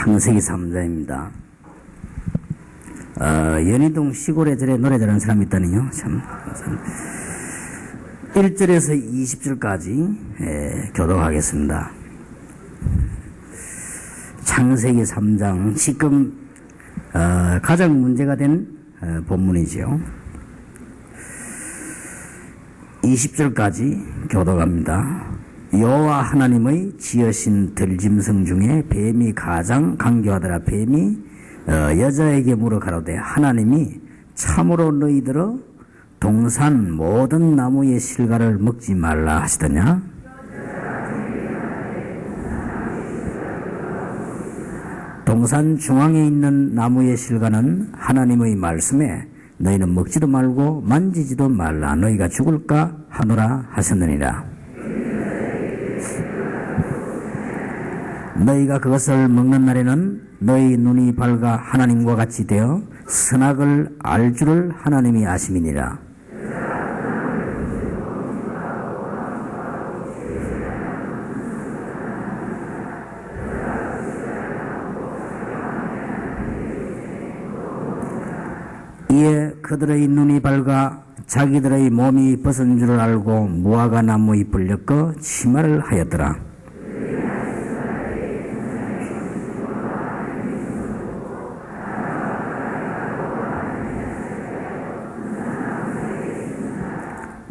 창세기 3장입니다. 연희동 시골에 저래 노래 잘하는 사람이 있다니요. 참. 1절에서 20절까지 교독하겠습니다. 창세기 3장 지금 가장 문제가 된 본문이죠. 20절까지 교독합니다. 여호와 하나님의 지으신 들짐승 중에 뱀이 가장 간교하더라. 뱀이 여자에게 물어 가로되 하나님이 참으로 너희들어 동산 모든 나무의 실과를 먹지 말라 하시더냐. 동산 중앙에 있는 나무의 실과는 하나님의 말씀에 너희는 먹지도 말고 만지지도 말라 너희가 죽을까 하노라 하셨느니라. 너희가 그것을 먹는 날에는 너희 눈이 밝아 하나님과 같이 되어 선악을 알 줄을 하나님이 아심이니라. 이에 그들의 눈이 밝아 자기들의 몸이 벗은 줄을 알고 무화과 나무 잎을 엮어 치마를 하였더라.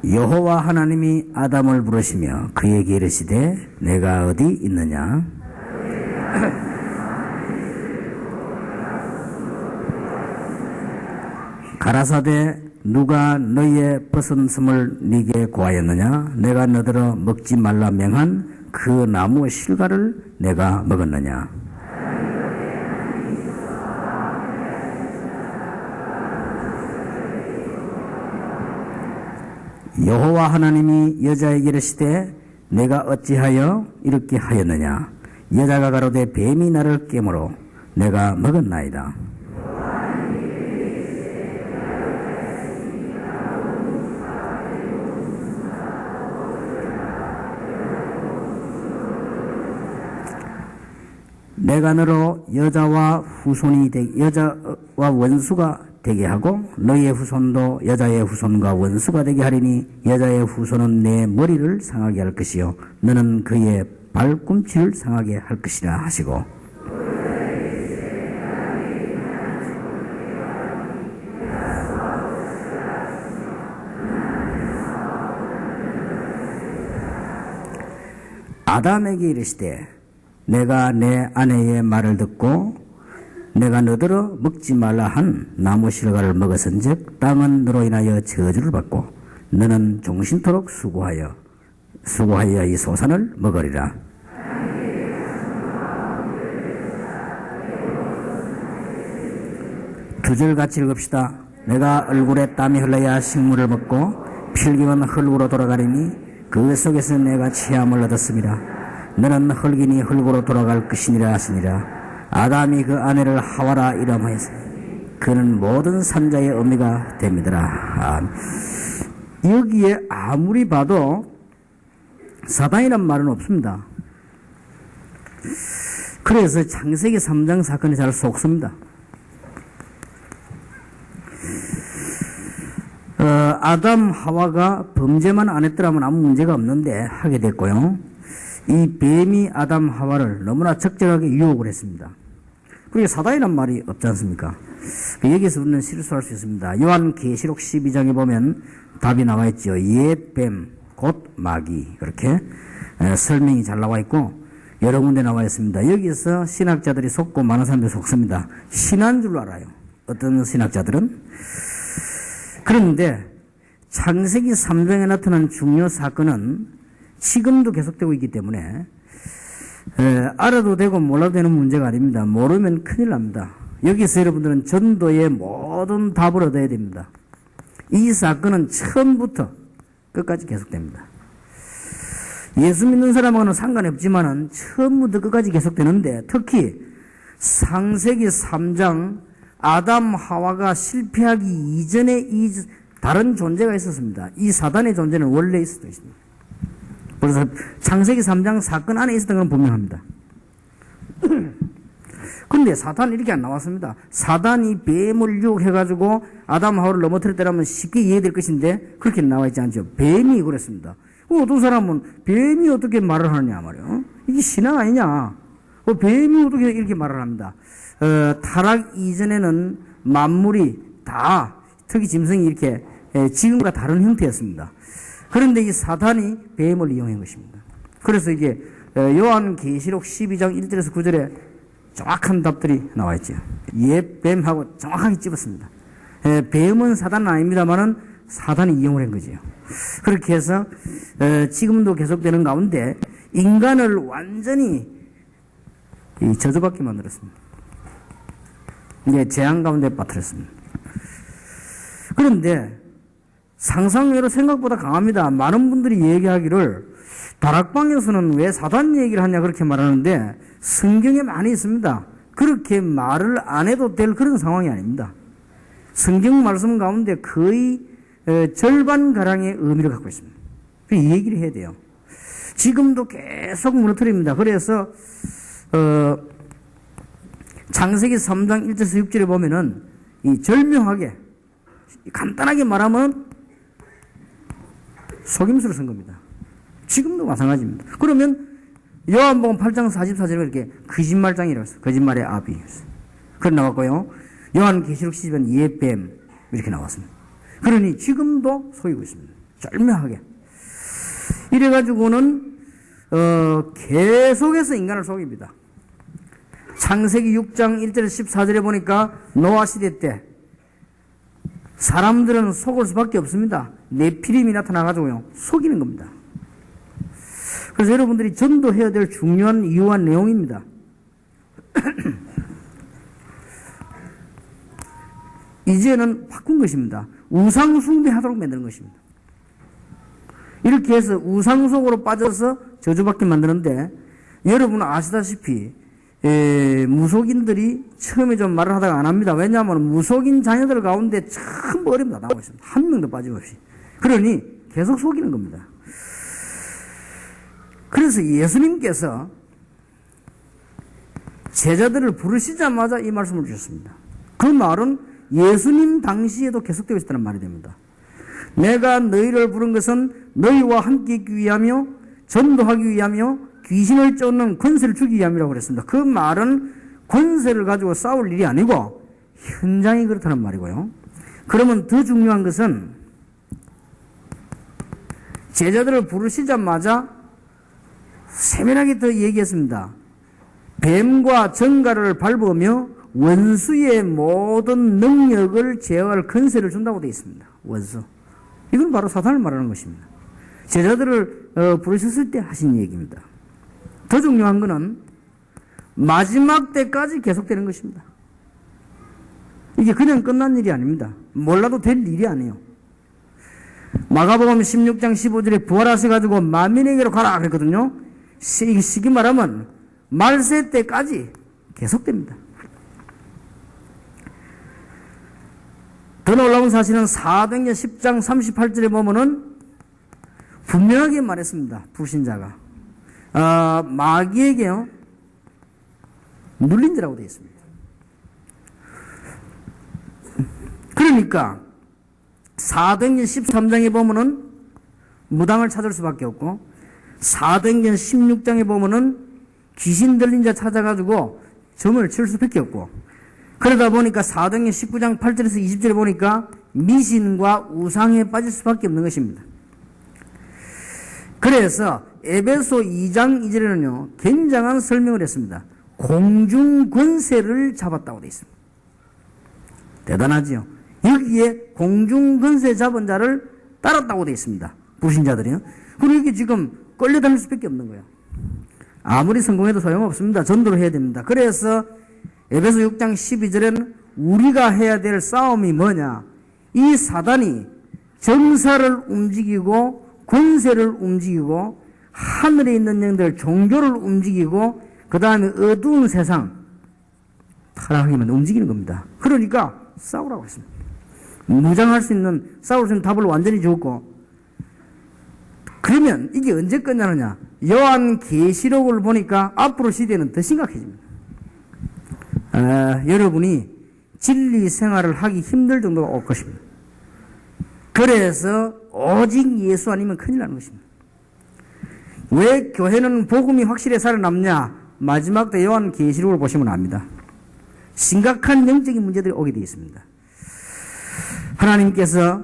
여호와 하나님이 아담을 부르시며 그에게 이르시되 내가 어디 있느냐. 가라사대 누가 너희의 벗은섬을 네게 고하였느냐. 내가 너더러 먹지 말라 명한 그 나무 실과를 내가 먹었느냐. 여호와 하나님이 여자에게 이르시되 내가 어찌하여 이렇게 하였느냐. 여자가 가로되 뱀이 나를 깨물어 내가 먹었나이다. 내가 너로 여자와 원수가 되게 하고 너희의 후손도 여자의 후손과 원수가 되게 하리니 여자의 후손은 내 머리를 상하게 할 것이요 너는 그의 발꿈치를 상하게 할 것이라 하시고. 아담에게 이르시되 내가 내 아내의 말을 듣고 내가 너더러 먹지 말라 한 나무 실과를 먹었은즉 땅은 너로 인하여 저주를 받고 너는 종신토록 수고하여 이 소산을 먹으리라. 두 절 같이 읽읍시다. 내가 얼굴에 땀이 흘러야 식물을 먹고 필기는 흙으로 돌아가리니 그 속에서 내가 취함을 얻었습니다. 너는 흙이니 흙으로 돌아갈 것이니라 하시니라. 아담이 그 아내를 하와라 이름하였으니 그는 모든 산자의 어미가 됩니다라. 여기에 아무리 봐도 사단이란 말은 없습니다. 그래서 창세기 3장 사건이 잘 속습니다. 아담 하와가 범죄만 안 했더라면 아무 문제가 없는데 하게 됐고요. 이 뱀이 아담 하와를 너무나 적절하게 유혹을 했습니다. 그게 사단이란 말이 없지 않습니까? 여기서 우리는 실수할 수 있습니다. 요한계시록 12장에 보면 답이 나와 있죠. 옛 뱀, 곧 마귀. 그렇게 설명이 잘 나와 있고 여러 군데 나와 있습니다. 여기서 신학자들이 속고 많은 사람들이 속습니다. 신한 줄 알아요. 어떤 신학자들은. 그런데 창세기 3장에 나타난 중요 사건은 지금도 계속되고 있기 때문에 알아도 되고 몰라도 되는 문제가 아닙니다. 모르면 큰일 납니다. 여기서 여러분들은 전도의 모든 답을 얻어야 됩니다. 이 사건은 처음부터 끝까지 계속됩니다. 예수 믿는 사람하고는 상관이 없지만은 처음부터 끝까지 계속되는데 특히 창세기 3장 아담 하와가 실패하기 이전에 이 다른 존재가 있었습니다. 이 사단의 존재는 원래 있었던 것입니다. 그래서 창세기 3장 사건 안에 있었던 건 분명합니다. 근데 사탄은 이렇게 안 나왔습니다. 사단이 뱀을 유혹해가지고 아담 하와를 넘어뜨렸다면 쉽게 이해될 것인데 그렇게 나와 있지 않죠. 뱀이 그랬습니다. 어떤 사람은 뱀이 어떻게 말을 하느냐 말이에요. 이게 신앙 아니냐. 뱀이 어떻게 이렇게 말을 합니다. 타락 이전에는 만물이 다 특히 짐승이 이렇게 지금과 다른 형태였습니다. 그런데 이 사탄이 뱀을 이용한 것입니다. 그래서 이게 요한계시록 12장 1절에서 9절에 정확한 답들이 나와 있죠. 옛 뱀하고 정확하게 찝었습니다. 뱀은 사단은 아닙니다만은 사단이 이용을 한 거지요. 그렇게 해서 지금도 계속되는 가운데 인간을 완전히 저주받게 만들었습니다. 이제 재앙 가운데 빠뜨렸습니다. 그런데 상상외로 생각보다 강합니다. 많은 분들이 얘기하기를 다락방에서는 왜 사단 얘기를 하냐 그렇게 말하는데 성경에 많이 있습니다. 그렇게 말을 안 해도 될 그런 상황이 아닙니다. 성경 말씀 가운데 거의 절반가량의 의미를 갖고 있습니다. 이 얘기를 해야 돼요. 지금도 계속 무너뜨립니다. 그래서 창세기 3장 1절에서 6절에 보면은 이 절묘하게 간단하게 말하면 속임수를 쓴 겁니다. 지금도 마찬가지입니다. 그러면 요한복음 8장 44절에 이렇게 거짓말장이라고 했어요. 거짓말의 아비. 그래 나왔고요. 요한계시록 12장 옛뱀 이렇게 나왔습니다. 그러니 지금도 속이고 있습니다. 절묘하게. 이래가지고는 계속해서 인간을 속입니다. 창세기 6장 1절에서 14절에 보니까 노아 시대 때 사람들은 속을 수밖에 없습니다. 네피림이 나타나가지고요 속이는 겁니다. 그래서 여러분들이 전도해야 될 중요한 이유와 내용입니다. 이제는 바꾼 것입니다. 우상 숭배하도록 만드는 것입니다. 이렇게 해서 우상 속으로 빠져서 저주받게 만드는데 여러분은 아시다시피 무속인들이 처음에 좀 말을 하다가 안 합니다. 왜냐하면 무속인 자녀들 가운데 전부 어려움 다 나오고 있습니다. 한 명도 빠짐없이. 그러니 계속 속이는 겁니다. 그래서 예수님께서 제자들을 부르시자마자 이 말씀을 주셨습니다. 그 말은 예수님 당시에도 계속되고 있다는 말이 됩니다. 내가 너희를 부른 것은 너희와 함께 있기 위하며 전도하기 위하며 귀신을 쫓는 권세를 주기 위함이라고 그랬습니다. 그 말은 권세를 가지고 싸울 일이 아니고 현장이 그렇다는 말이고요. 그러면 더 중요한 것은 제자들을 부르시자마자 세밀하게 더 얘기했습니다. 뱀과 정갈을 밟으며 원수의 모든 능력을 제어할 권세를 준다고 되어 있습니다. 원수. 이건 바로 사탄을 말하는 것입니다. 제자들을 부르셨을 때 하신 얘기입니다. 더 중요한 것은 마지막 때까지 계속되는 것입니다. 이게 그냥 끝난 일이 아닙니다. 몰라도 될 일이 아니에요. 마가복음 16장 15절에 부활하셔가지고 만민에게로 가라 그랬거든요. 쉽게 말하면 말세 때까지 계속됩니다. 더 놀라운 사실은 사도행전 10장 38절에 보면은 분명하게 말했습니다. 불신자가 마귀에게요 눌린 자라고 되어 있습니다. 그러니까 사도행전 13장에 보면은 무당을 찾을 수밖에 없고 사도행전 16장에 보면은 귀신 들린 자 찾아가지고 점을 칠 수밖에 없고 그러다 보니까 사도행전 19장 8절에서 20절에 보니까 미신과 우상에 빠질 수밖에 없는 것입니다. 그래서 에베소 2장 2절에는요 굉장한 설명을 했습니다. 공중 권세를 잡았다고 되어 있습니다. 대단하지요. 여기에 공중 권세 잡은 자를 따랐다고 되어 있습니다. 불신자들이요. 그리고 이게 지금 끌려다닐 수밖에 없는 거예요. 아무리 성공해도 소용없습니다. 전도를 해야 됩니다. 그래서 에베소 6장 12절에는 우리가 해야 될 싸움이 뭐냐? 이 사단이 정사를 움직이고 권세를 움직이고 하늘에 있는 영들 종교를 움직이고 그 다음에 어두운 세상 타락하기만 움직이는 겁니다. 그러니까 싸우라고 했습니다. 무장할 수 있는 싸울 수 있는 답을 완전히 줬고 그러면 이게 언제 끝나느냐? 요한계시록을 보니까 앞으로 시대는 더 심각해집니다. 여러분이 진리 생활을 하기 힘들 정도가 올 것입니다. 그래서 오직 예수 아니면 큰일 나는 것입니다. 왜 교회는 복음이 확실히 살아남냐? 마지막 때 요한계시록을 보시면 압니다. 심각한 영적인 문제들이 오게 되어 있습니다. 하나님께서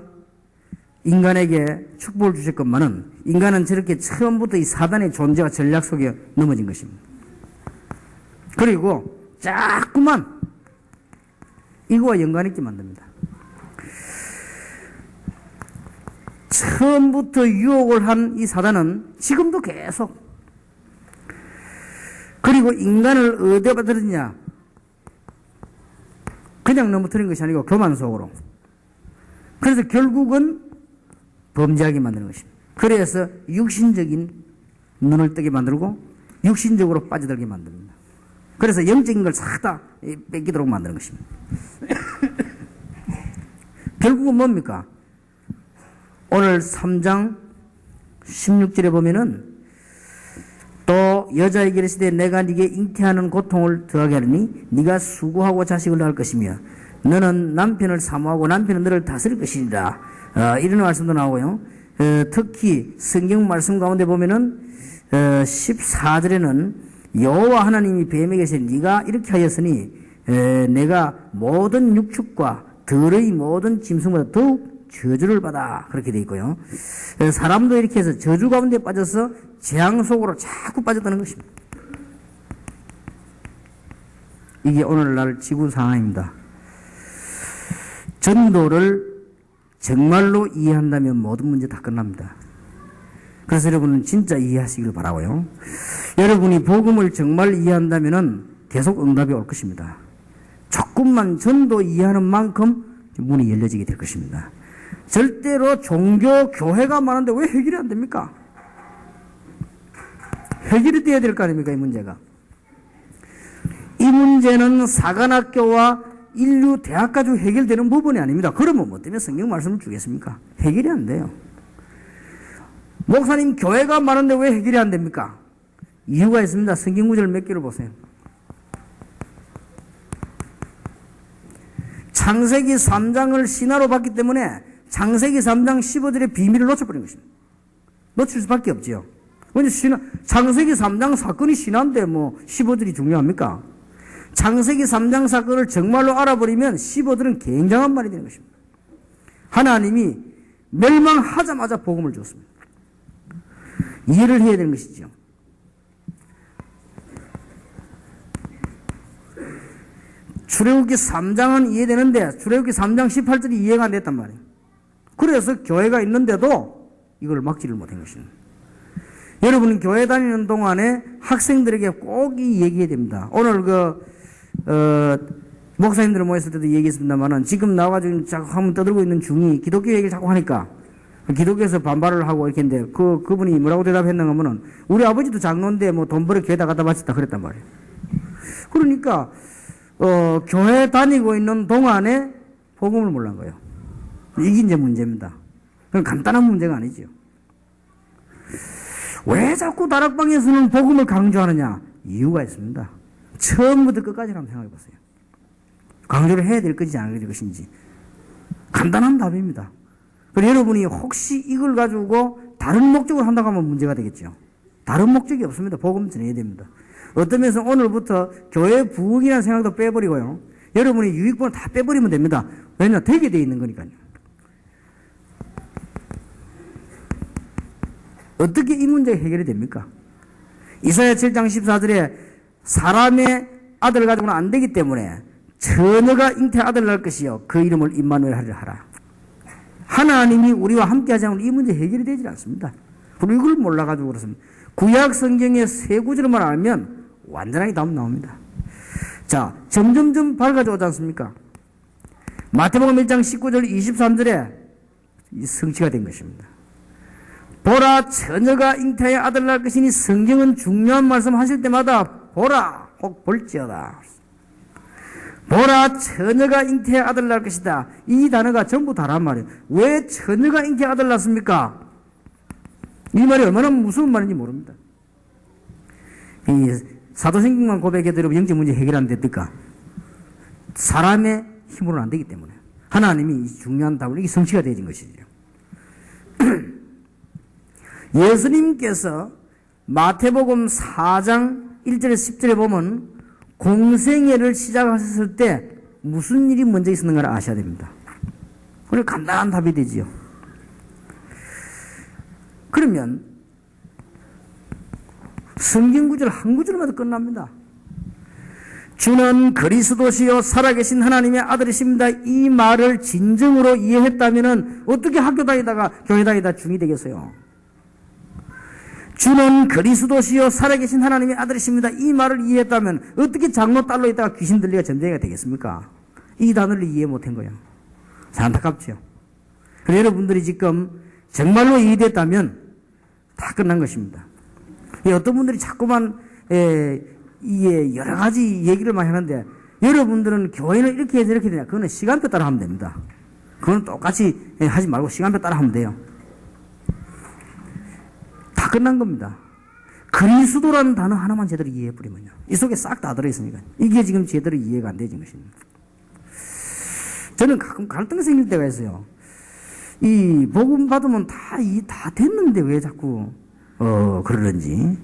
인간에게 축복을 주셨건만은 인간은 저렇게 처음부터 이 사단의 존재와 전략 속에 넘어진 것입니다. 그리고 자꾸만 이거와 연관있게 만듭니다. 처음부터 유혹을 한 이 사단은 지금도 계속, 그리고 인간을 어디에 빠뜨렸냐? 그냥 넘어뜨린 것이 아니고 교만 속으로. 그래서 결국은 범죄하게 만드는 것입니다. 그래서 육신적인 눈을 뜨게 만들고 육신적으로 빠져들게 만듭니다. 그래서 영적인 걸 싹 다 뺏기도록 만드는 것입니다. 결국은 뭡니까? 오늘 3장 16절에 보면은 또 여자에게 이르시되 내가 네게 잉태하는 고통을 더하게 하리니 네가 수고하고 자식을 낳을 것이며 너는 남편을 사모하고 남편은 너를 다스릴 것이니라. 이런 말씀도 나오고요. 특히 성경 말씀 가운데 보면은 14절에는 여호와 하나님이 뱀에게서 네가 이렇게 하였으니 내가 모든 육축과 들의 모든 짐승보다 더욱 저주를 받아. 그렇게 되어 있고요. 사람도 이렇게 해서 저주 가운데 빠져서 재앙 속으로 자꾸 빠졌다는 것입니다. 이게 오늘날 지구 상황입니다. 전도를 정말로 이해한다면 모든 문제 다 끝납니다. 그래서 여러분은 진짜 이해하시길 바라고요. 여러분이 복음을 정말 이해한다면 계속 응답이 올 것입니다. 조금만 전도 이해하는 만큼 문이 열려지게 될 것입니다. 절대로 종교, 교회가 많은데 왜 해결이 안 됩니까? 해결이 돼야 될 거 아닙니까, 이 문제가? 이 문제는 사관학교와 인류 대학 가지고 해결되는 부분이 아닙니다. 그러면 뭐 때문에 성경 말씀을 주겠습니까? 해결이 안 돼요. 목사님, 교회가 많은데 왜 해결이 안 됩니까? 이유가 있습니다. 성경 구절 몇 개를 보세요. 창세기 3장을 신화로 봤기 때문에 창세기 3장 15절의 비밀을 놓쳐버린 것입니다. 놓칠 수밖에 없지요. 왜냐, 창세기 3장 사건이 신화인데 뭐 15절이 중요합니까? 창세기 3장 사건을 정말로 알아버리면 15절은 굉장한 말이 되는 것입니다. 하나님이 멸망하자마자 복음을 줬습니다. 이해를 해야 되는 것이죠. 출애굽기 3장은 이해되는데 출애굽기 3장 18절이 이해가 안 됐단 말이에요. 그래서 교회가 있는데도 이걸 막지를 못한 것입니다. 여러분은 교회 다니는 동안에 학생들에게 꼭 이 얘기해야 됩니다. 오늘 목사님들 모였을 때도 얘기했습니다만은 지금 나와가지고 자꾸 한번 떠들고 있는 중이 기독교 얘기를 자꾸 하니까 기독교에서 반발을 하고 이렇게 했는데 그분이 뭐라고 대답했는가 하면은 우리 아버지도 장로인데 뭐 돈 벌어 교회다 갖다 바쳤다 그랬단 말이에요. 그러니까 교회 다니고 있는 동안에 복음을 몰란 거예요. 이게 이제 문제입니다. 그건 간단한 문제가 아니죠. 왜 자꾸 다락방에서는 복음을 강조하느냐? 이유가 있습니다. 처음부터 끝까지 한번 생각해 보세요. 강조를 해야 될 것인지 안 해야 될 것인지. 간단한 답입니다. 그리고 여러분이 혹시 이걸 가지고 다른 목적으로 한다고 하면 문제가 되겠죠. 다른 목적이 없습니다. 복음 전해야 됩니다. 어떤 면에서 오늘부터 교회 부흥이라는 생각도 빼버리고요. 여러분이 유익분을 다 빼버리면 됩니다. 왜냐? 되게 돼 있는 거니까요. 어떻게 이 문제가 해결이 됩니까? 이사야 7장 14절에 사람의 아들을 가지고는 안 되기 때문에 처녀가 잉태 아들을 낳을 것이요 그 이름을 임마누엘 하라. 하나님이 우리와 함께하지 않으면 이 문제 해결이 되지 않습니다. 그리고 이걸 몰라가지고 그렇습니다. 구약 성경의 세 구절만 알면 완전하게 답 나옵니다. 자, 점점점 밝아져 오지 않습니까? 마태복음 1장 19절 23절에 성취가 된 것입니다. 보라, 처녀가 잉태하여 아들을 낳을 것이니 성경은 중요한 말씀 하실 때마다 보라, 혹 볼지어다. 보라, 처녀가 잉태하여 아들을 낳을 것이다. 이 단어가 전부 다란 말이에요. 왜 처녀가 잉태하여 아들을 낳습니까? 이 말이 얼마나 무서운 말인지 모릅니다. 이 사도신경만 고백해도 영적 문제 해결 안 됩니까? 사람의 힘으로는 안 되기 때문에 하나님이 이 중요한 답을 이게 성취가 되어진 것이죠. 예수님께서 마태복음 4장 1절에서 10절에 보면 공생애를 시작하셨을 때 무슨 일이 먼저 있었는가를 아셔야 됩니다. 그래 간단한 답이 되지요. 그러면 성경 구절 한 구절마다 끝납니다. 주는 그리스도시요 살아계신 하나님의 아들이십니다. 이 말을 진정으로 이해했다면 어떻게 학교 다니다가 교회 다니다 중이 되겠어요? 주는 그리스도시요 살아계신 하나님의 아들이십니다. 이 말을 이해했다면 어떻게 장로 딸로 있다가 귀신 들리가 전쟁이가 되겠습니까? 이 단어를 이해 못한 거예요. 안타깝죠. 그래서 여러분들이 지금 정말로 이해됐다면 다 끝난 것입니다. 어떤 분들이 자꾸만 이게 여러 가지 얘기를 많이 하는데 여러분들은 교회는 이렇게 해서 이렇게 되냐? 그거는 시간표 따라 하면 됩니다. 그건 똑같이 하지 말고 시간표 따라 하면 돼요. 다 끝난 겁니다. 그리스도라는 단어 하나만 제대로 이해해버리면요. 이 속에 싹 다 들어있으니까. 이게 지금 제대로 이해가 안 되는 것입니다. 저는 가끔 갈등이 생길 때가 있어요. 이 복음 받으면 다 됐는데 왜 자꾸 그러는지.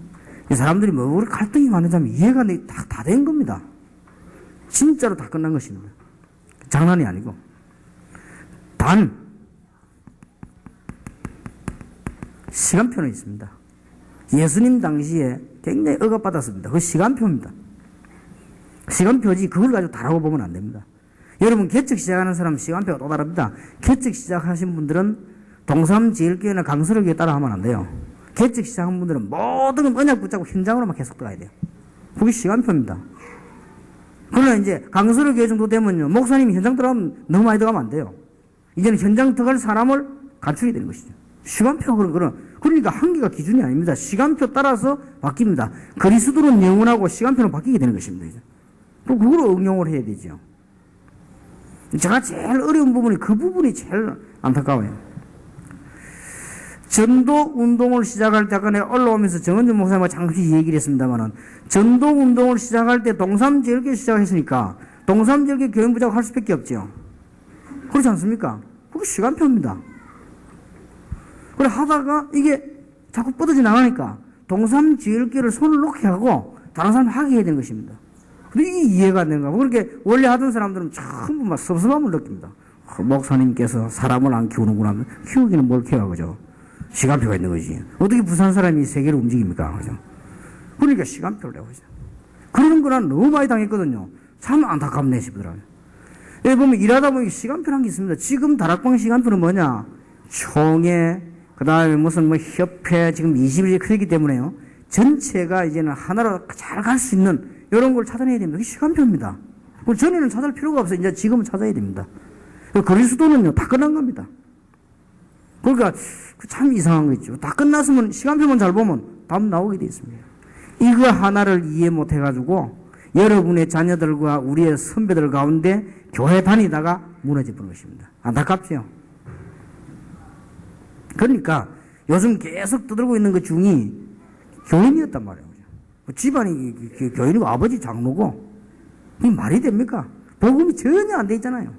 이 사람들이 뭐 우리 갈등이 많으자면 이해가 다 된 겁니다. 진짜로 다 끝난 것입니다. 장난이 아니고. 단 시간표는 있습니다. 예수님 당시에 굉장히 억압받았습니다. 그 시간표입니다. 시간표지 그걸 가지고 다라고 보면 안 됩니다. 여러분 개척 시작하는 사람 시간표가 또 다릅니다. 개척 시작하신 분들은 동삼제일교회나 강설교회 따라 하면 안 돼요. 개척 시작한 분들은 모든 언약 붙잡고 현장으로만 계속 들어가야 돼요. 그게 시간표입니다. 그러나 이제 강설교회 정도 되면요. 목사님이 현장 들어가면 너무 많이 들어가면 안 돼요. 이제는 현장 들어갈 사람을 갖추게 되는 것이죠. 시간표가 그러니까 한계가 기준이 아닙니다. 시간표 따라서 바뀝니다. 그리스도는 영원하고 시간표는 바뀌게 되는 것입니다. 이제. 그걸 응용을 해야 되죠. 제가 제일 어려운 부분이 그 부분이 제일 안타까워요. 전도 운동을 시작할 때 아까 내가 올라오면서 정은준 목사님과 잠시 얘기를 했습니다만은 전도 운동을 시작할 때 동삼제일교회 시작했으니까 동삼제일교회 교인부자고 할 수밖에 없죠. 그렇지 않습니까? 그게 시간표입니다. 그래 하다가 이게 자꾸 뻗어져 나가니까 동삼제일교회를 손을 놓게 하고 다른 사람 하게 해야 되는 것입니다. 근데 이게 이해가 안 되는 거야. 그렇게 원래 하던 사람들은 전부 막 섭섭함을 느낍니다. 목사님께서 사람을 안 키우는구나. 키우기는 뭘 키워, 그죠? 시간표가 있는 거지. 어떻게 부산 사람이 세계를 움직입니까? 그죠? 그러니까 시간표를 내고 있어요. 그런 거는 너무 많이 당했거든요. 참 안타깝네 싶더라고요. 여기 보면 일하다 보니 시간표라는 게 있습니다. 지금 다락방 시간표는 뭐냐? 총회, 그 다음에 무슨 뭐 협회, 지금 20일이 크기 때문에요. 전체가 이제는 하나로 잘 갈 수 있는 이런 걸 찾아내야 됩니다. 그게 시간표입니다. 전에는 찾을 필요가 없어요. 이제 지금은 찾아야 됩니다. 그리스도는요, 다 끝난 겁니다. 그러니까 참 이상한 거 있죠. 다 끝났으면 시간표만 잘 보면 답 나오게 되어 있습니다. 이거 하나를 이해 못 해가지고 여러분의 자녀들과 우리의 선배들 가운데 교회 다니다가 무너져 버린 것입니다. 안타깝죠? 그러니까 요즘 계속 떠들고 있는 것 중이 교인이었단 말이에요. 집안이 교인이고 아버지 장로고 이게 말이 됩니까? 복음이 전혀 안 돼 있잖아요.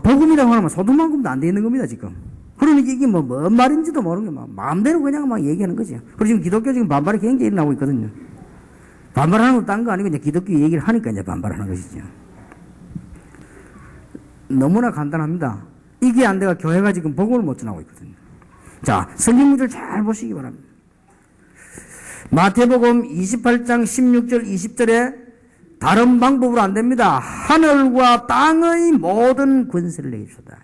복음이라고 하면 소돔만큼도 안 돼 있는 겁니다, 지금. 그러니까 이게 뭔 말인지도 모르는 게 마음대로 그냥 막 얘기하는 거죠. 그리고 지금 기독교 지금 반발이 굉장히 일어나고 있거든요. 반발하는 것도 딴 거 아니고 이제 기독교 얘기를 하니까 이제 반발하는 것이죠. 너무나 간단합니다. 이게 안 돼가 교회가 지금 복음을 못 전하고 있거든요. 자, 성경 구절 잘 보시기 바랍니다. 마태복음 28장 16절 20절에 다른 방법으로 안 됩니다. 하늘과 땅의 모든 권세를 내게 주셨다.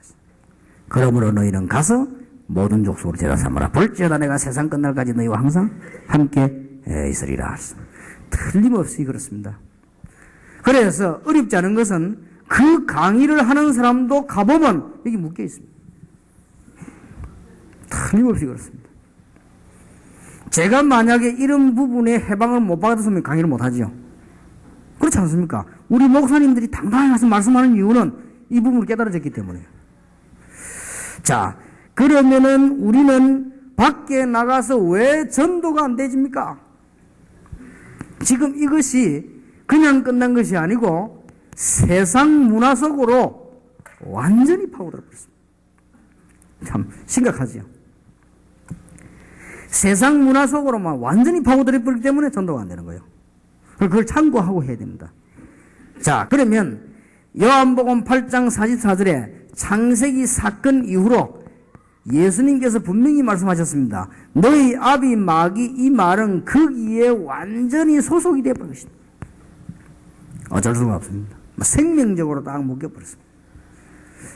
그러므로 너희는 가서 모든 족속으로 제자 삼으라. 볼지어다 내가 세상 끝날까지 너희와 항상 함께 있으리라. 틀림없이 그렇습니다. 그래서 어렵지 않은 것은 그 강의를 하는 사람도 가보면 여기 묶여 있습니다. 틀림없이 그렇습니다. 제가 만약에 이런 부분에 해방을 못 받았으면 강의를 못 하지요. 그렇지 않습니까? 우리 목사님들이 당당히 가서 말씀하는 이유는 이 부분을 깨달아졌기 때문에. 자, 그러면은 우리는 밖에 나가서 왜 전도가 안 되집니까? 지금 이것이 그냥 끝난 것이 아니고 세상 문화 속으로 완전히 파고들어 버렸습니다. 참 심각하지요. 세상 문화 속으로만 완전히 파고들어 버리기 때문에 전도가 안 되는 거예요. 그걸 참고하고 해야 됩니다. 자, 그러면 요한복음 8장 44절에 창세기 사건 이후로 예수님께서 분명히 말씀하셨습니다. 너희 아비 마귀, 이 말은 거기에 완전히 소속이 되어버린 것입니다. 어쩔 수가 없습니다. 생명적으로 딱 묶여버렸습니다.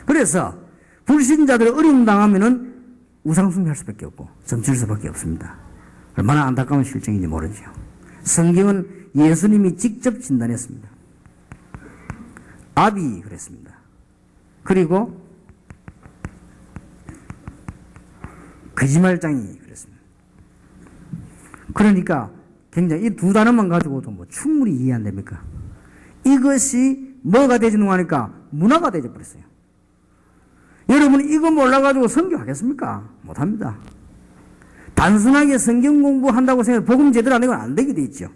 그래서 불신자들이 어려움 당하면은 우상숭배할 수밖에 없고 점칠 수밖에 없습니다. 얼마나 안타까운 실정인지 모르죠. 성경은 예수님이 직접 진단했습니다. 아비 그랬습니다. 그리고 거짓말장이 그랬습니다. 그러니까 굉장히 이 두 단어만 가지고도 뭐 충분히 이해 안 됩니까? 이것이 뭐가 되지는 하니까 문화가 되어 버렸어요. 여러분 이거 몰라가지고 선교하겠습니까? 못합니다. 단순하게 성경 공부한다고 생각해 복음 제대로 안 되면 안 되게 돼 있죠.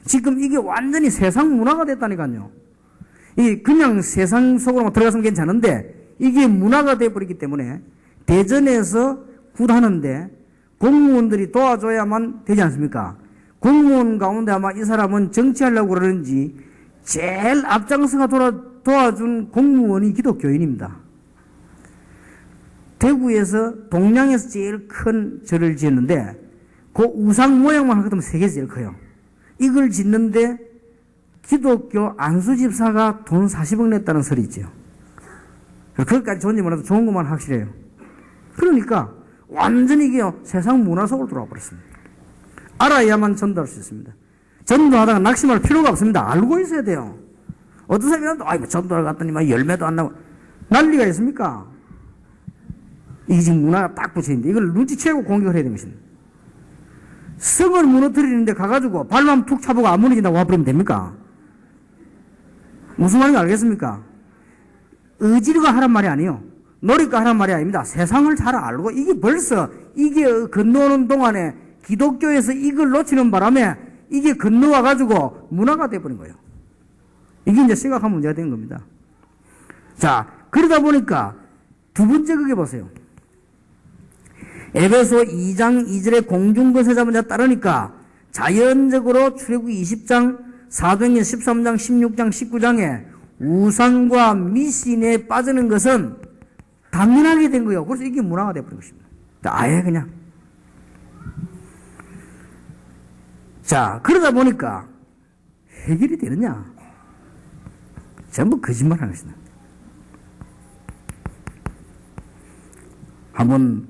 지금 이게 완전히 세상 문화가 됐다니까요. 이 그냥 세상 속으로 들어가서는 괜찮은데 이게 문화가 되어버리기 때문에 대전에서 굿하는데 공무원들이 도와줘야만 되지 않습니까? 공무원 가운데 아마 이 사람은 정치하려고 그러는지 제일 앞장서가 도와준 공무원이 기독교인입니다. 대구에서 동양에서 제일 큰 절을 지었는데 그 우상 모양만 하거든 세계에서 제일 커요. 이걸 짓는데 기독교 안수집사가 돈 40억 냈다는 설이 있죠. 그것까지 좋은지 몰라도 좋은 것만 확실해요. 그러니까 완전히 이게 세상 문화 속으로 들어와 버렸습니다. 알아야만 전도할 수 있습니다. 전도하다가 낙심할 필요가 없습니다. 알고 있어야 돼요. 어떤 사람이 아이고 전도를 갔더니 막 열매도 안 나고 난리가 있습니까? 이게 지금 문화가 딱 붙여있는데 이걸 눈치채고 공격을 해야 되는 것입니다. 성을 무너뜨리는데 가가지고 발만 툭 차보고 안 무너진다고 와버리면 됩니까? 무슨 말인지 알겠습니까? 의지가 하란 말이 아니에요. 노력가 하란 말이 아닙니다. 세상을 잘 알고 이게 벌써 이게 건너오는 동안에 기독교에서 이걸 놓치는 바람에 이게 건너와가지고 문화가 돼버린 거예요. 이게 이제 심각한 문제가 된 겁니다. 자, 그러다 보니까 두 번째 그게 보세요. 에베소 2장 2절에 공중거세 잡은 자 따르니까 자연적으로 출애굽기 20장, 사도행전 13장, 16장, 19장에 우상과 미신에 빠지는 것은 당연하게 된 거예요. 그래서 이게 문화가 돼버린 것입니다. 아예 그냥. 자, 그러다 보니까 해결이 되느냐? 전부 거짓말 하는 것이다. 한번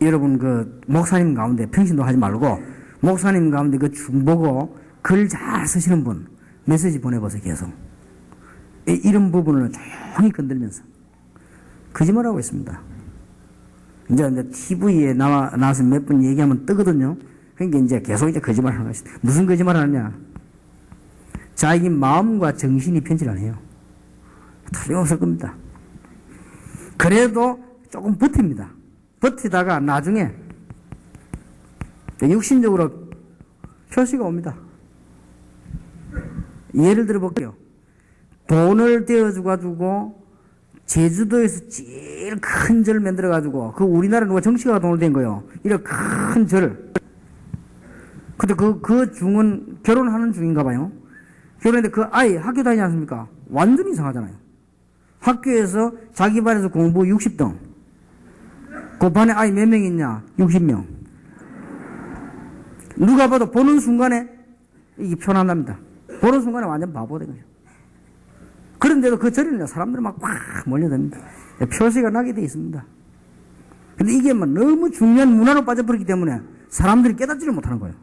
여러분 그 목사님 가운데 평신도 하지 말고 목사님 가운데 그 중보고 글 잘 쓰시는 분 메시지 보내보세요. 계속 이런 부분을 조용히 건들면서 거짓말하고 있습니다. 이제 TV에 나와서 몇 번 얘기하면 뜨거든요. 그러니까 이제 계속 이제 거짓말하는 것이다. 무슨 거짓말을 하느냐? 자기 마음과 정신이 편치를 안 해요. 틀림없을 겁니다. 그래도 조금 버팁니다. 버티다가 나중에 육신적으로 표시가 옵니다. 예를 들어 볼게요. 돈을 떼어주가지고 제주도에서 제일 큰 절 만들어가지고 그 우리나라 누가 정치가가 돈을 댄 거예요. 이렇게 큰 절. 근데 그 중은 결혼하는 중인가 봐요. 결혼했는데 그 아이 학교 다니지 않습니까? 완전히 이상하잖아요. 학교에서 자기 반에서 공부 60등. 그 반에 아이 몇 명 있냐? 60명. 누가 봐도 보는 순간에 이게 편안합니다. 보는 순간에 완전 바보 된 거죠. 그런데도 그 절에는 사람들이 막 꽉 몰려듭니다. 표시가 나게 돼 있습니다. 근데 이게 막 너무 중요한 문화로 빠져버리기 때문에 사람들이 깨닫지를 못하는 거예요.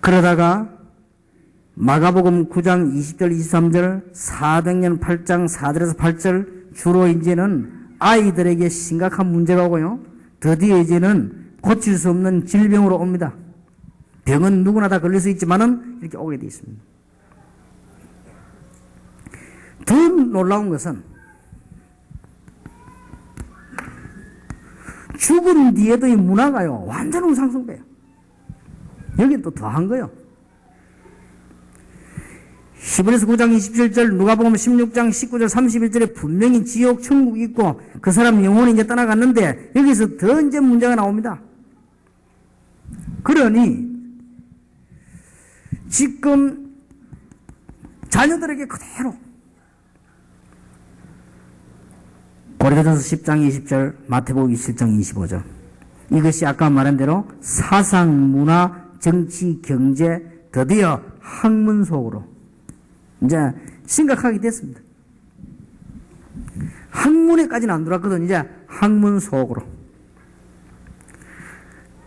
그러다가 마가복음 9장 20절 23절 사도행전 8장 4절에서 8절 주로 이제는 아이들에게 심각한 문제가 오고요. 드디어 이제는 고칠 수 없는 질병으로 옵니다. 병은 누구나 다 걸릴 수 있지만은 이렇게 오게 되어 있습니다. 더 놀라운 것은 죽은 뒤에도 이 문화가요 완전 우상숭배예요. 여긴 또 더한 거요. 히브리서 9장 27절, 누가복음 16장 19절 31절에 분명히 지옥, 천국이 있고 그 사람 영혼이 이제 떠나갔는데 여기서 더 이제 문제가 나옵니다. 그러니 지금 자녀들에게 그대로 고린도전서 10장 20절, 마태복음 27장 25절 이것이 아까 말한 대로 사상, 문화, 정치, 경제 드디어 학문 속으로 이제 심각하게 됐습니다. 학문에까지는 안 들어왔거든. 이제 학문 속으로.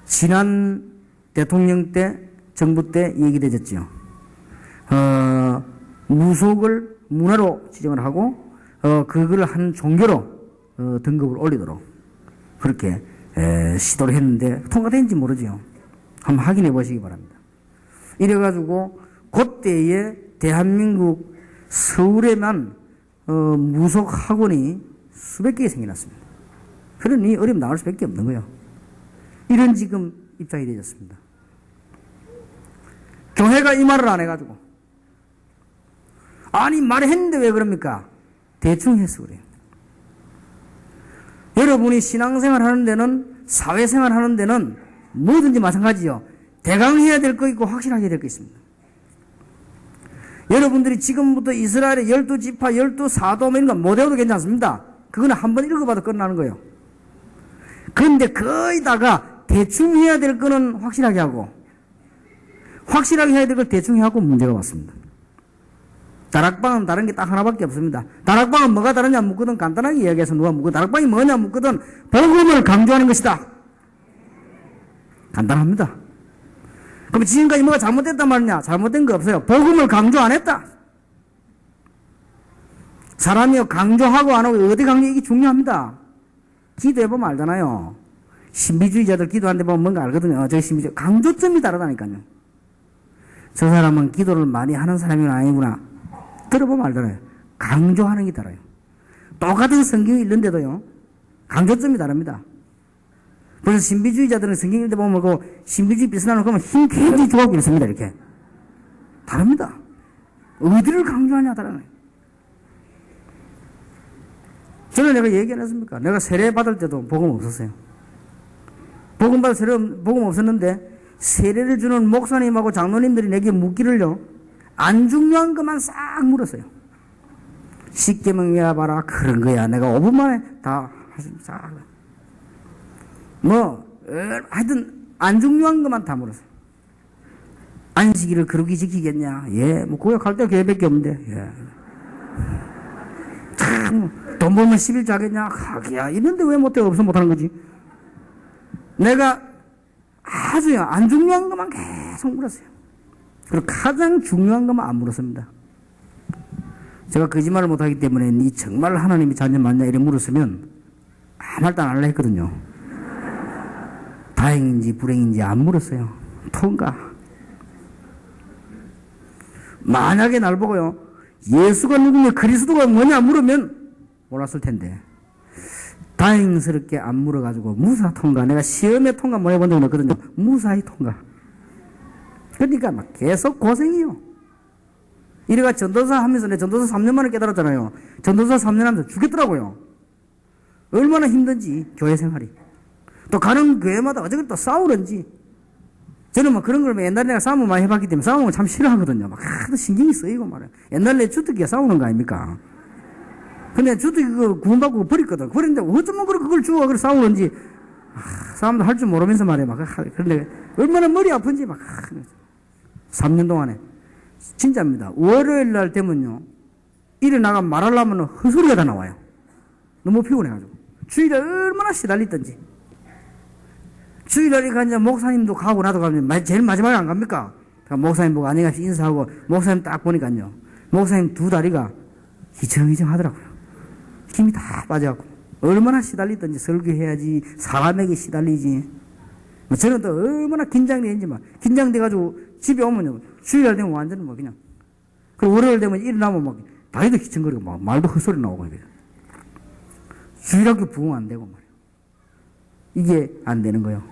지난 대통령 때, 정부 때 얘기되었죠. 무속을 문화로 지정을 하고, 그걸 한 종교로 등급을 올리도록 그렇게 시도를 했는데 통과된지 모르죠. 한번 확인해 보시기 바랍니다. 이래가지고 그때에 대한민국 서울에만 무속 학원이 수백 개 생겨났습니다. 그러니 어려움 나올 수밖에 없는 거예요. 이런 지금 입장이 되었습니다. 교회가 이 말을 안 해가지고 아니 말했는데 왜 그럽니까? 대충 해서 그래요. 여러분이 신앙생활 하는 데는 사회생활 하는 데는 뭐든지 마찬가지요. 대강해야 될 거 있고 확실하게 될 거 있습니다. 여러분들이 지금부터 이스라엘의 12지파, 12사도 이런 거 못 외워도 괜찮습니다. 그거는 한번 읽어봐도 끝나는 거예요. 그런데 거의다가 대충 해야 될 거는 확실하게 하고 확실하게 해야 될 걸 대충 하고 문제가 왔습니다. 다락방은 다른 게 딱 하나밖에 없습니다. 다락방은 뭐가 다르냐 묻거든 간단하게 이야기해서 누가 묻고 다락방이 뭐냐 묻거든 복음을 강조하는 것이다. 간단합니다. 그럼 지금까지 뭐가 잘못됐단 말이냐? 잘못된 거 없어요. 복음을 강조 안 했다. 사람이 강조하고 안 하고 어디 강조 이게 중요합니다. 기도해보면 알잖아요. 신비주의자들 기도하는데 보면 뭔가 알거든요. 저 신비주의 강조점이 다르다니까요. 저 사람은 기도를 많이 하는 사람이 아니구나. 들어보면 알잖아요. 강조하는 게 달라요. 똑같은 성경이 있는데도요. 강조점이 다릅니다. 그래서 신비주의자들은 성경 읽을 때 보면 그 신비주의 비슷한 거 보면 힘 굉장히 좋아하고 있습니다. 이렇게. 다릅니다. 어디를 강조하냐 다르네. 저는 내가 얘기 안 했습니까? 내가 세례 받을 때도 복음 없었어요. 복음 받을 세례 복음 없었는데 세례를 주는 목사님하고 장로님들이 내게 묻기를요. 안 중요한 것만 싹 물었어요. 십계명 외워봐라. 그런 거야. 내가 5분 만에 다 싹. 하여튼, 안 중요한 것만 다 물었어요. 안식일을 그렇게 지키겠냐? 예, 뭐, 구역할 때 계획밖에 없는데, 예. 참, 돈 벌면 11조 하겠냐? 하기야. 이런데 왜 못해? 없어 못하는 거지? 내가 아주요, 안 중요한 것만 계속 물었어요. 그리고 가장 중요한 것만 안 물었습니다. 제가 거짓말을 못하기 때문에, 니 정말 하나님이 자녀 맞냐? 이렇게 물었으면, 아무 말도 안 하려 했거든요. 다행인지 불행인지 안 물었어요. 통과. 만약에 날 보고요. 예수가 누구냐 그리스도가 뭐냐 물으면 몰랐을 텐데 다행스럽게 안 물어가지고 무사 통과. 내가 시험에 통과 못 해본 적은 없거든요. 무사히 통과. 그러니까 막 계속 고생이요. 이래가 전도사 하면서 내 전도사 3년 만에 깨달았잖아요. 전도사 3년 하면서 죽겠더라고요. 얼마나 힘든지 교회 생활이. 또 가는 교회마다 어저께 또 싸우는지. 저는 뭐 그런 걸 옛날에 내가 싸움을 많이 해봤기 때문에 싸우는 걸 참 싫어하거든요. 막 하도 신경이 쓰이고 말이야. 옛날에 주특기가 싸우는 거 아닙니까? 근데 주특기 그거 구원받고 버렸거든. 그런데 어쩌면 그걸 주워 그걸 싸우는지. 싸움도 할 줄 모르면서 말이야. 막 그런데 얼마나 머리 아픈지 막 3년 동안에 진짜입니다. 월요일 날 되면요. 일에 나가 말하려면 헛소리가 다 나와요. 너무 피곤해가지고. 주일에 얼마나 시달리던지. 주일날에 이제 목사님도 가고 나도 가면 제일 마지막에 안 갑니까? 목사님 보고 안녕하세요 인사하고 목사님 딱 보니까요. 목사님 두 다리가 희청희청 하더라고요. 힘이 다 빠져갖고. 얼마나 시달리던지 설교해야지 사람에게 시달리지. 저는 또 얼마나 긴장되는지 막 긴장돼가지고 집에 오면요. 주일날 되면 완전히 뭐 그냥. 그리고 월요일 되면 일어나면 막 다리도 희청거리고 막 말도 헛소리 나오고 그래요. 주일학교 부흥 안 되고 말이에요. 이게 안 되는 거예요.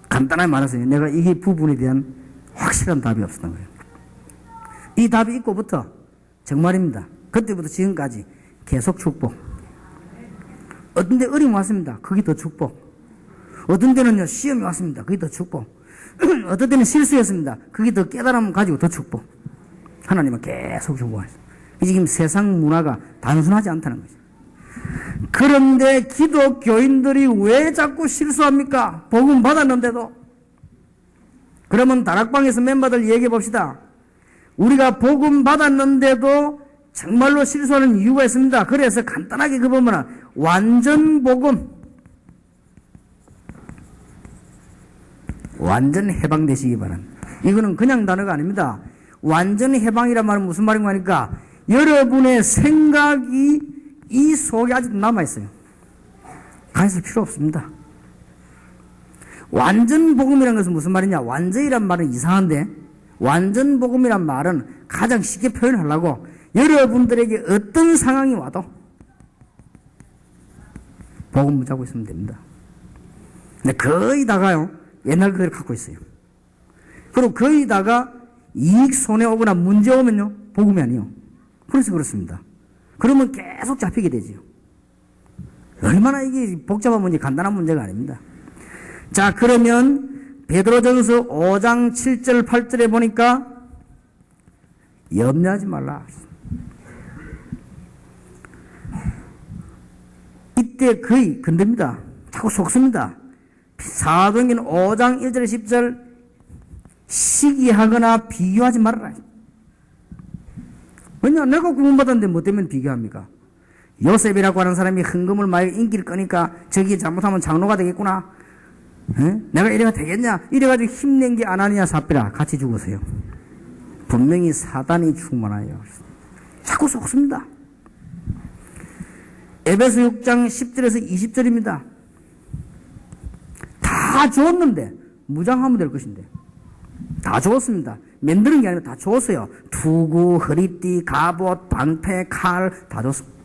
간단하게 말해서 내가 이 부분에 대한 확실한 답이 없었던 거예요. 이 답이 있고부터 정말입니다. 그때부터 지금까지 계속 축복. 어떤 데 어려움이 왔습니다. 그게 더 축복. 어떤 데는요, 시험이 왔습니다. 그게 더 축복. 어떤 때는 실수였습니다. 그게 더 깨달음 가지고 더 축복. 하나님은 계속 축복하셨어요. 지금 세상 문화가 단순하지 않다는 거죠. 그런데 기독교인들이 왜 자꾸 실수합니까? 복음 받았는데도. 그러면 다락방에서 멤버들 얘기해 봅시다. 우리가 복음 받았는데도 정말로 실수하는 이유가 있습니다. 그래서 간단하게 그 보면은 완전 복음, 완전 해방되시기 바랍니다. 이거는 그냥 단어가 아닙니다. 완전 해방이란 말은 무슨 말인가 하니까 여러분의 생각이 이 속에 아직 남아있어요. 가있을 필요 없습니다. 완전 복음이라는 것은 무슨 말이냐? 완전이란 말은 이상한데 완전 복음이란 말은 가장 쉽게 표현하려고 여러분들에게 어떤 상황이 와도 복음 붙잡고 있으면 됩니다. 근데 거의 다가요 옛날 그대로 갖고 있어요. 그리고 거의 다가 이익 손해 오거나 문제 오면요 복음이 아니요. 그래서 그렇습니다. 그러면 계속 잡히게 되지요. 얼마나 이게 복잡한 문제, 간단한 문제가 아닙니다. 자, 그러면 베드로전서 5장 7절 8절에 보니까 염려하지 말라. 이때 거의 건듭니다. 자꾸 속습니다. 사도행전 5장 1절 10절 시기하거나 비교하지 말아라. 왜냐? 내가 구원받았는데 뭐 때문에 비교합니까? 요셉이라고 하는 사람이 헌금을 많이 인기를 끄니까 저기 잘못하면 장로가 되겠구나. 에? 내가 이래가 되겠냐? 이래가지고 힘낸 게 아나니아 삽비라 같이 죽으세요. 분명히 사단이 충만하여. 자꾸 속습니다. 에베소 6장 10절에서 20절입니다. 다 줬는데 무장하면 될 것인데 다 줬습니다. 만드는 게 아니라 다 줬어요. 투구, 허리띠, 갑옷, 방패, 칼 다 줬습니다.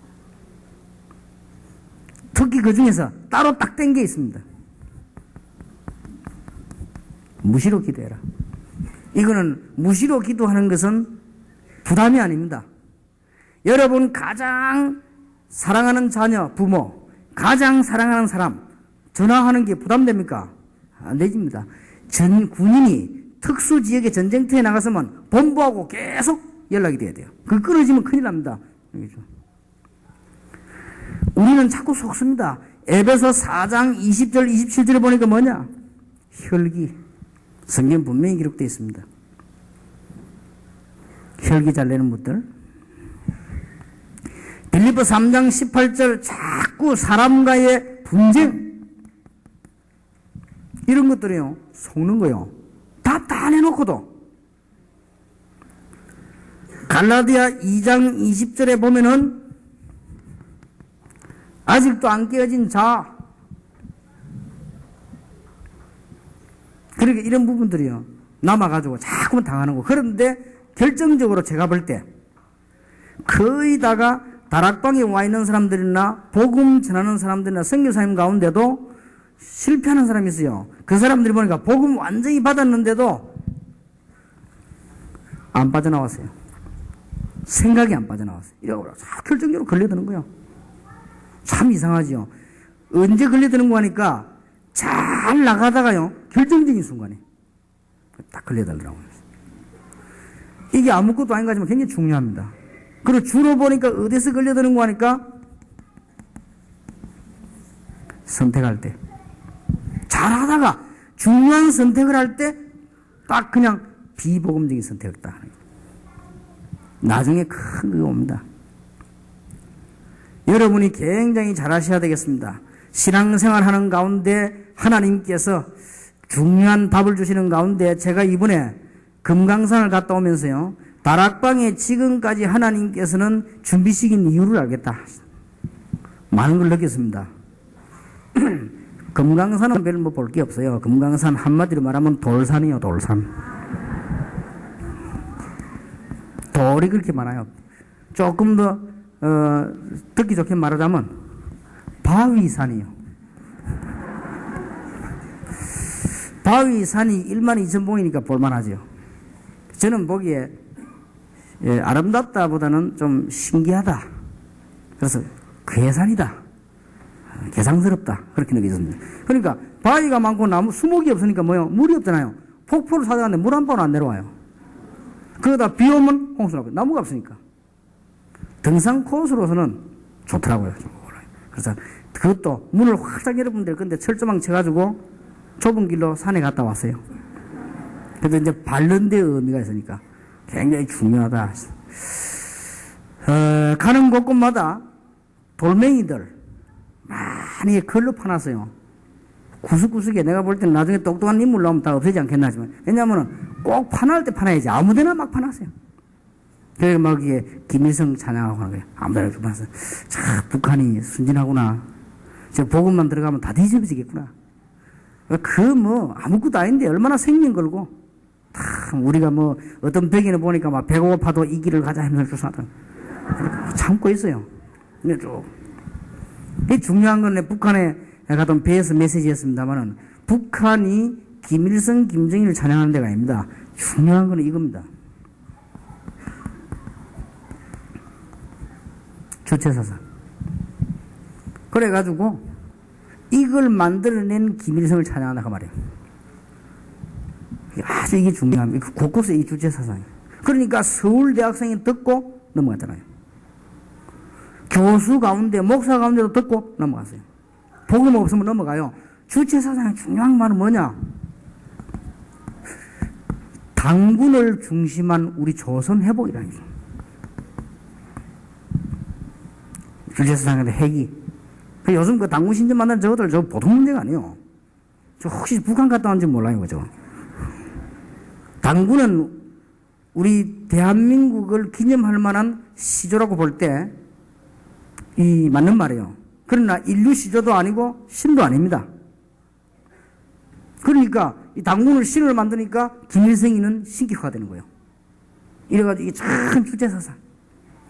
특히 그 중에서 따로 딱 뗀 게 있습니다. 무시로 기도해라. 이거는 무시로 기도하는 것은 부담이 아닙니다. 여러분 가장 사랑하는 자녀, 부모, 가장 사랑하는 사람 전화하는 게 부담됩니까? 안 되집니다. 전 군인이 특수지역의 전쟁터에 나갔으면 본부하고 계속 연락이 돼야 돼요. 그 끊어지면 큰일 납니다. 우리는 자꾸 속습니다. 에베소 4장 20절 27절에 보니까 뭐냐? 혈기. 성경 분명히 기록되어 있습니다. 혈기 잘 내는 분들. 빌립보 3장 18절 자꾸 사람과의 분쟁 이런 것들이요 속는 거요. 다 내놓고도 갈라디아 2장 20절에 보면은 아직도 안 깨어진 자 그러니까 이런 부분들이요 남아가지고 자꾸만 당하는 거. 그런데 결정적으로 제가 볼 때 거의 다가 다락방에 와 있는 사람들이나 복음 전하는 사람들이나 선교사님 가운데도 실패하는 사람이 있어요. 그 사람들이 보니까 복음 완전히 받았는데도 안 빠져나왔어요. 생각이 안 빠져나왔어요. 이러고 결정적으로 걸려드는 거예요. 참 이상하지요. 언제 걸려드는 거 하니까 잘 나가다가요 결정적인 순간에 딱 걸려들더라고요. 이게 아무것도 아닌 거지만 굉장히 중요합니다. 그리고 주로 보니까 어디서 걸려드는 거 하니까 선택할 때 잘하다가 중요한 선택을 할 때 딱 그냥 비복음적인 선택을 딱 하는 거예요. 나중에 큰 거 옵니다. 여러분이 굉장히 잘하셔야 되겠습니다. 신앙생활 하는 가운데 하나님께서 중요한 답을 주시는 가운데 제가 이번에 금강산을 갔다 오면서요 다락방에 지금까지 하나님께서는 준비시킨 이유를 알겠다. 많은 걸 느꼈습니다. 금강산은 별로 뭐 볼 게 없어요. 금강산 한마디로 말하면 돌산이요, 돌산. 돌이 그렇게 많아요. 조금 더 듣기 좋게 말하자면 바위산이요. 바위산이 12,000봉이니까 볼만하죠. 저는 보기에 아름답다보다는 좀 신기하다. 그래서 괴산이다. 개상스럽다. 그렇게 느껴집니다. 그러니까 바위가 많고 나무 수목이 없으니까 뭐요? 물이 없잖아요. 폭포를 찾아갔는데 물 한 방울 안 내려와요. 그러다 비 오면 홍수나고 나무가 없으니까. 등산 코스로서는 좋더라고요. 그래서 그것도 문을 활짝 열어보면 근데 철조망 쳐가지고 좁은 길로 산에 갔다 왔어요. 그래도 이제 바른 데 의미가 있으니까 굉장히 중요하다. 가는 곳곳마다 돌멩이들 많이 걸러 파놨어요. 구석구석에 내가 볼 때는 나중에 똑똑한 인물 나오면 다 없애지 않겠나 하지만 왜냐면은 꼭 파낼 때 파놔야지 아무데나 막 파놨어요. 그래서 막 이게 김일성 찬양하고 하는 거예요. 아무데나 파놨어요. 참 북한이 순진하구나. 저 보급만 들어가면 다 뒤집어지겠구나. 그 뭐 아무것도 아닌데 얼마나 생명 걸고 참 우리가 뭐 어떤 백인을 보니까 막 배고파도 이 길을 가자 하면서 조사하던 참고 있어요. 근데 쭉 이 중요한 건 북한에 가던 배에서 메시지였습니다만은 북한이 김일성, 김정일을 찬양하는 데가 아닙니다. 중요한 건 이겁니다. 주체사상. 그래가지고 이걸 만들어낸 김일성을 찬양한다 그 말이에요. 아주 이게 중요합니다. 곳곳에 이 주체사상이에요. 그러니까 서울대학생이 듣고 넘어갔잖아요. 교수 가운데, 목사 가운데도 듣고 넘어갔어요. 복음 없으면 넘어가요. 주체사상의 중요한 말은 뭐냐? 당군을 중심한 우리 조선 회복이라는 거죠. 주체사상의 핵이. 요즘 그 당군 신전 만나는 저것들 저 보통 문제가 아니에요. 저 혹시 북한 갔다 왔는지 몰라요, 그죠? 당군은 우리 대한민국을 기념할 만한 시조라고 볼 때 이 맞는 말이에요. 그러나 인류 시조도 아니고 신도 아닙니다. 그러니까 이 당군을 신을 만드니까 김일성이는 신격화가 되는 거예요. 이래가지고 이게 참 주체사상.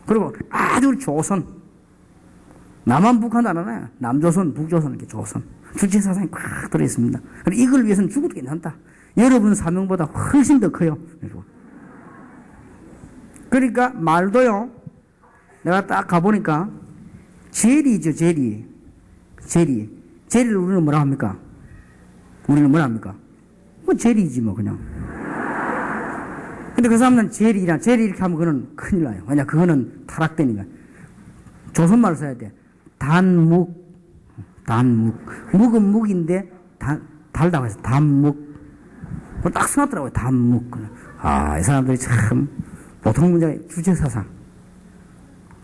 그리고 아주 조선. 남한 북한도 안 하나요? 남조선, 북조선, 이렇게 조선. 주체사상이 꽉 들어있습니다. 그리고 이걸 위해서는 죽어도 괜찮다. 여러분 사명보다 훨씬 더 커요. 그러니까 말도요. 내가 딱 가보니까 제리죠, 제리. 제리를 우리는 뭐라 합니까? 우리는 뭐라 합니까? 뭐 제리지 뭐 그냥. 근데 그 사람은 제리 이렇게 하면 그거는 큰일 나요. 왜냐 그거는 타락되니까. 조선말을 써야 돼. 단묵. 묵은 묵인데 달다고 해서 단묵. 딱 써놨더라고요. 단묵. 아, 이 사람들이 참 보통 문제가 주체사상.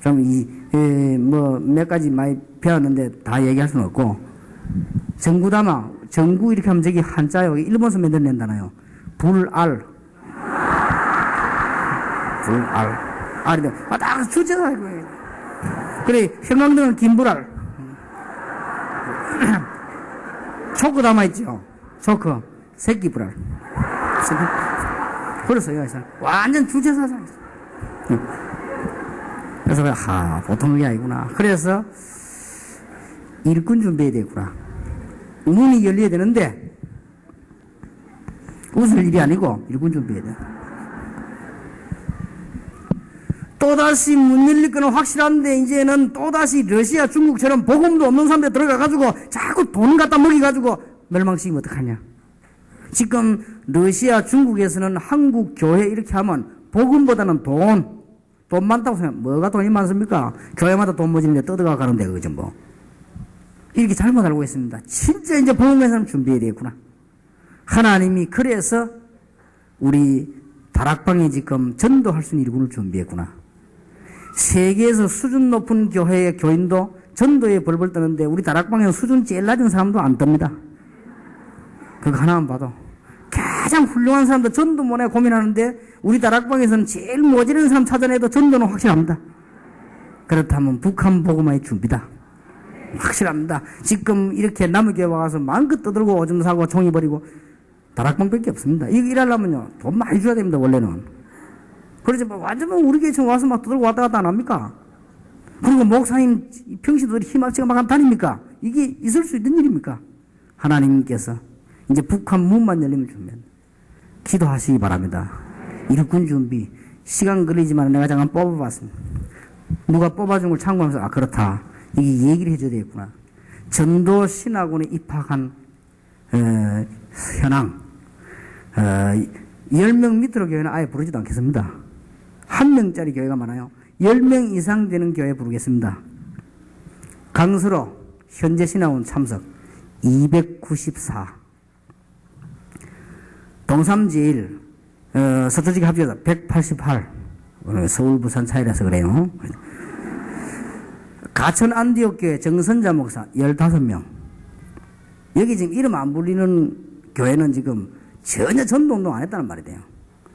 좀 뭐 몇 가지 많이 배웠는데 다 얘기할 수는 없고 정구담아 정구 이렇게 하면 저기 한자요. 일본서 만들어낸다나요. 불알. 알인데 딱 주체사상. 그래 형광등은 김불알. 초크 담아있죠. 초크 새끼불알. 그랬어요. 완전 주체사상이었어. 그래서 보통 그게 아니구나. 그래서 일꾼 준비해야 되구나. 문이 열려야 되는데 웃을 일이 아니고 일꾼 준비해야 돼. 또다시 문 열릴 거는 확실한데 이제는 또다시 러시아, 중국처럼 복음도 없는 사람들 들어가가지고 자꾸 돈 갖다 먹여가지고 멸망시키면 어떡하냐. 지금 러시아, 중국에서는 한국 교회 이렇게 하면 복음보다는 돈 많다고 생각하면 뭐가 돈이 많습니까? 교회마다 돈 모집인데 떠들어가 가는데 그죠 뭐. 이렇게 잘못 알고 있습니다. 진짜 이제 복음에서는 준비해야 되겠구나. 하나님이 그래서 우리 다락방에 지금 전도할 수 있는 일꾼을 준비했구나. 세계에서 수준 높은 교회의 교인도 전도에 벌벌 떠는데 우리 다락방에는 수준 제일 낮은 사람도 안 뜹니다. 그거 하나만 봐도. 가장 훌륭한 사람도 전도 못해 고민하는데 우리 다락방에서는 제일 모자란 사람 찾아내도 전도는 확실합니다. 그렇다면 북한 복음화의 준비다. 확실합니다. 지금 이렇게 남의 와서 마음껏 떠들고 오줌 사고 종이 버리고 다락방밖에 없습니다. 이거 일하려면요 돈 많이 줘야 됩니다. 원래는. 그러지 뭐 완전 우리 교회 와서 막 떠들고 왔다 갔다 안 합니까? 그리고 목사님 평시들이 힘없이가 막 다닙니까? 이게 있을 수 있는 일입니까? 하나님께서 이제 북한 문만 열리면 주면 기도하시기 바랍니다. 일꾼 준비. 시간 걸리지만 내가 잠깐 뽑아봤습니다. 누가 뽑아준 걸 참고하면서 아 그렇다. 이게 얘기를 해줘야 되겠구나. 전도 신학원에 입학한 현황 10명 밑으로 교회는 아예 부르지도 않겠습니다. 1명짜리 교회가 많아요. 10명 이상 되는 교회 부르겠습니다. 강수로 현재 신학원 참석 294. 동삼제일 서초지기 합쳐서 188. 서울 부산 차이라서 그래요. 가천 안디옥교회 정선자 목사 15명. 여기 지금 이름 안 불리는 교회는 지금 전혀 전도운동 안 했다는 말이 돼요.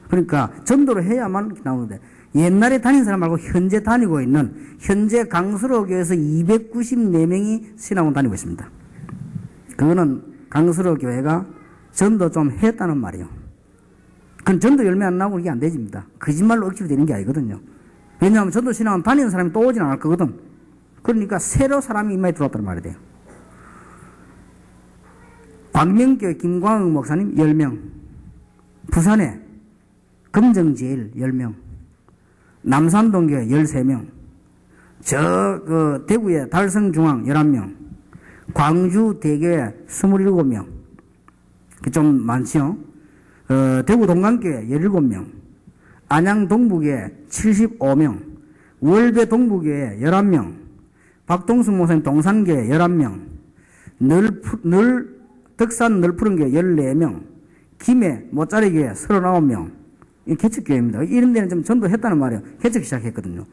그러니까 전도를 해야만 나오는데 옛날에 다닌 사람 말고 현재 다니고 있는 현재 강수로 교회에서 294명이 신학원 다니고 있습니다. 그거는 강수로 교회가 전도 좀 했다는 말이에요. 그건 전도 열매 안 나오고 이게 안 되집니다. 거짓말로 억지로 되는 게 아니거든요. 왜냐하면 전도 신학원 다니는 사람이 또 오진 않을 거거든. 그러니까 새로 사람이 이마에 들어왔다는 말이 돼요. 광명교회 김광욱 목사님 10명. 부산에 금정제일 10명. 남산동교회 13명. 대구에 달성중앙 11명. 광주 대교회 27명. 좀 많지요? 대구 동강교회 17명. 안양 동부교회 75명. 월배 동부교회 11명. 박동숙 목사님 동산교회 11명. 덕산 널푸른교회 14명. 김해 모짜리교회 39명. 이 개척교회입니다. 이런 데는 좀 전도했다는 말이에요. 개척 시작했거든요.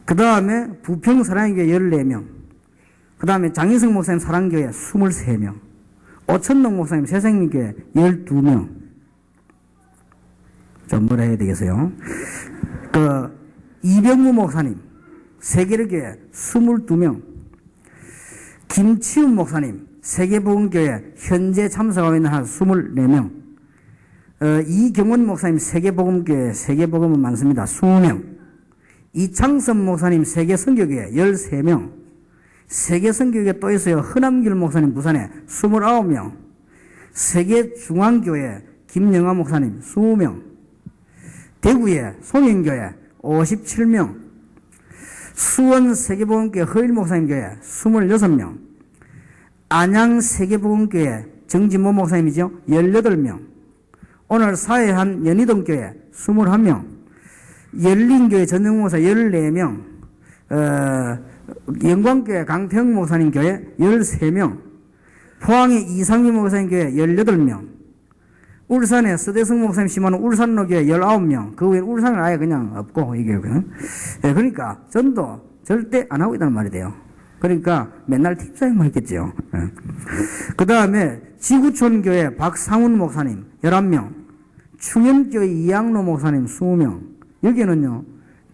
그 다음에 부평 사랑교회 14명. 그 다음에 장인성 목사님 사랑교회 23명. 오천동 목사님 새생명교회 12명. 좀 뭐라 해야 되겠어요? 이병무 목사님 세계르교회 22명. 김치훈 목사님 세계복음교회 현재 참석하고 있는 한 24명. 이경원 목사님 세계복음교회 세계복음은 많습니다. 20명. 이창선 목사님 세계선교교회 13명. 세계선교교회 또 있어요. 허남길 목사님 부산에 29명. 세계중앙교회 김영하 목사님 20명. 대구에 송인교회 57명. 수원 세계복음교회 허일 목사님 교회 26명. 안양 세계복음교회 정진모 목사님이죠. 18명. 오늘 사회한 연희동교회 21명. 열린교회 전영 목사 14명. 영광교회 강태형 목사님 교회 13명. 포항의 이상민 목사님 교회 18명. 울산에 서대성 목사님 심하는 울산로 교회 19명. 그 외에 울산은 아예 그냥 없고, 이게. 네, 그러니까 전도 절대 안 하고 있다는 말이 돼요. 그러니까 맨날 팀사역만 했겠죠. 네. 그 다음에 지구촌 교회 박상훈 목사님 11명. 충현교회 이양로 목사님 20명. 여기는요,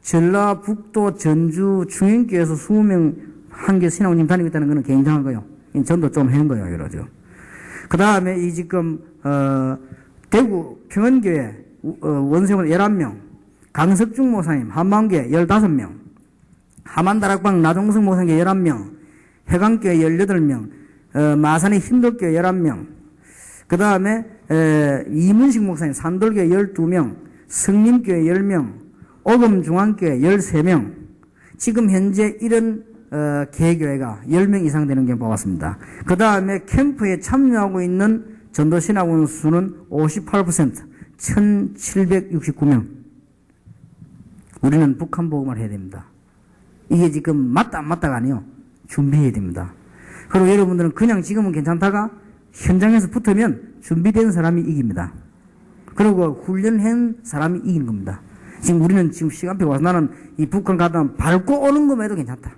전라북도 전주 충현교회에서 20명 한교 신학원님 다니고 있다는 거는 굉장한 거예요. 전도 좀 한 거예요, 이러죠. 그 다음에 이 지금, 대구 평안교회 원세원 11명. 강석중 목사님 한만교회 15명. 하만다락방 나종성 목사님 11명. 해강교회 18명. 마산의 hin도교회 11명. 그 다음에 이문식 목사님 산돌교회 12명. 성림교회 10명. 오금중앙교회 13명. 지금 현재 이런 개교회가 10명 이상 되는 경우 뽑았습니다. 그 다음에 캠프에 참여하고 있는 전도신학원 수는 58%, 1769명. 우리는 북한 복음을 해야 됩니다. 이게 지금 맞다 안 맞다가 아니에요. 준비해야 됩니다. 그리고 여러분들은 그냥 지금은 괜찮다가 현장에서 붙으면 준비된 사람이 이깁니다. 그리고 훈련한 사람이 이기는 겁니다. 지금 우리는 지금 시간표 와서 나는 이 북한 가다 밟고 오는 것만 해도 괜찮다.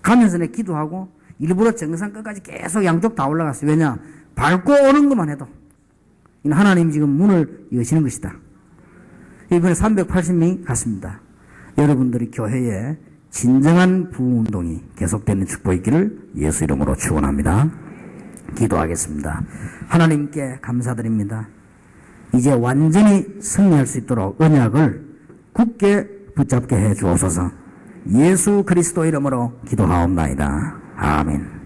가면서 내 기도하고 일부러 정상 끝까지 계속 양쪽 다 올라갔어요. 왜냐? 밟고 오는 것만 해도 하나님 지금 문을 여시는 것이다. 이번에 380명이 갔습니다. 여러분들이 교회에 진정한 부흥운동이 계속되는 축복이 있기를 예수 이름으로 축원합니다. 기도하겠습니다. 하나님께 감사드립니다. 이제 완전히 승리할 수 있도록 언약을 굳게 붙잡게 해 주옵소서. 예수 그리스도 이름으로 기도하옵나이다. 아멘.